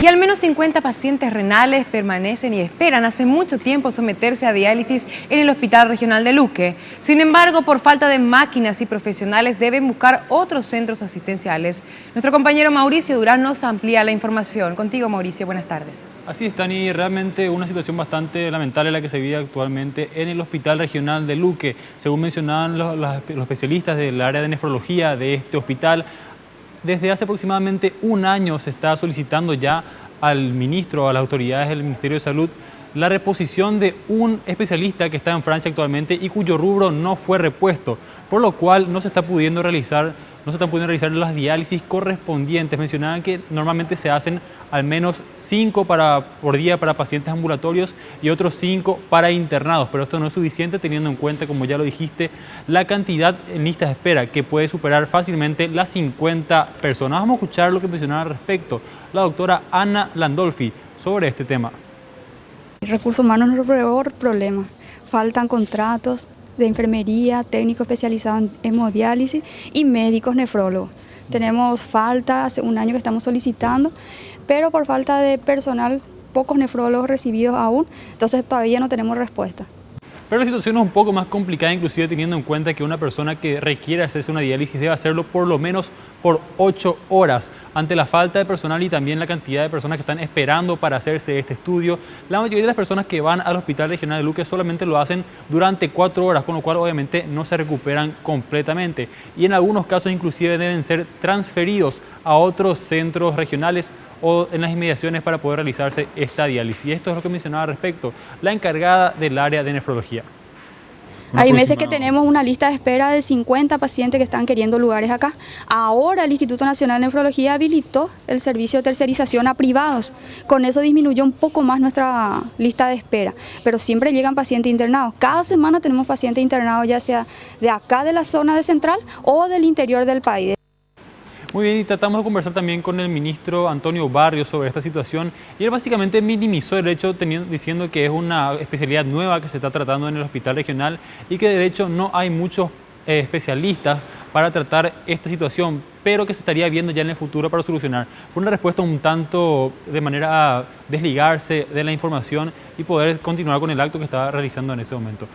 Y al menos 50 pacientes renales permanecen y esperan hace mucho tiempo someterse a diálisis en el Hospital Regional de Luque. Sin embargo, por falta de máquinas y profesionales deben buscar otros centros asistenciales. Nuestro compañero Mauricio Durán nos amplía la información. Contigo, Mauricio, buenas tardes. Así es, Tani, realmente una situación bastante lamentable la que se vive actualmente en el Hospital Regional de Luque. Según mencionaban los especialistas del área de nefrología de este hospital, desde hace aproximadamente un año se está solicitando ya al ministro, a las autoridades del Ministerio de Salud, la reposición de un especialista que está en Francia actualmente y cuyo rubro no fue repuesto, por lo cual no se están pudiendo realizar las diálisis correspondientes. Mencionaban que normalmente se hacen al menos 5 por día para pacientes ambulatorios y otros 5 para internados, pero esto no es suficiente teniendo en cuenta, como ya lo dijiste, la cantidad en listas de espera que puede superar fácilmente las 50 personas. Vamos a escuchar lo que mencionaba al respecto la doctora Ana Landolfi sobre este tema. Recursos humanos es nuestro peor problema. Faltan contratos de enfermería, técnicos especializados en hemodiálisis y médicos nefrólogos. Tenemos falta, hace un año que estamos solicitando, pero por falta de personal, pocos nefrólogos recibidos aún, entonces todavía no tenemos respuesta. Pero la situación es un poco más complicada, inclusive teniendo en cuenta que una persona que requiere hacerse una diálisis debe hacerlo por lo menos por 8 horas. Ante la falta de personal y también la cantidad de personas que están esperando para hacerse este estudio, la mayoría de las personas que van al Hospital Regional de Luque solamente lo hacen durante 4 horas, con lo cual obviamente no se recuperan completamente. Y en algunos casos inclusive deben ser transferidos a otros centros regionales o en las inmediaciones para poder realizarse esta diálisis. Y esto es lo que mencionaba al respecto la encargada del área de nefrología. Hay meses que tenemos una lista de espera de 50 pacientes que están queriendo lugares acá. Ahora el Instituto Nacional de Nefrología habilitó el servicio de tercerización a privados. Con eso disminuyó un poco más nuestra lista de espera, pero siempre llegan pacientes internados. Cada semana tenemos pacientes internados, ya sea de acá de la zona de Central o del interior del país. Muy bien, y tratamos de conversar también con el ministro Antonio Barrios sobre esta situación y él básicamente minimizó el hecho diciendo que es una especialidad nueva que se está tratando en el hospital regional y que de hecho no hay muchos especialistas para tratar esta situación, pero que se estaría viendo ya en el futuro para solucionar. Fue una respuesta un tanto de manera a desligarse de la información y poder continuar con el acto que estaba realizando en ese momento.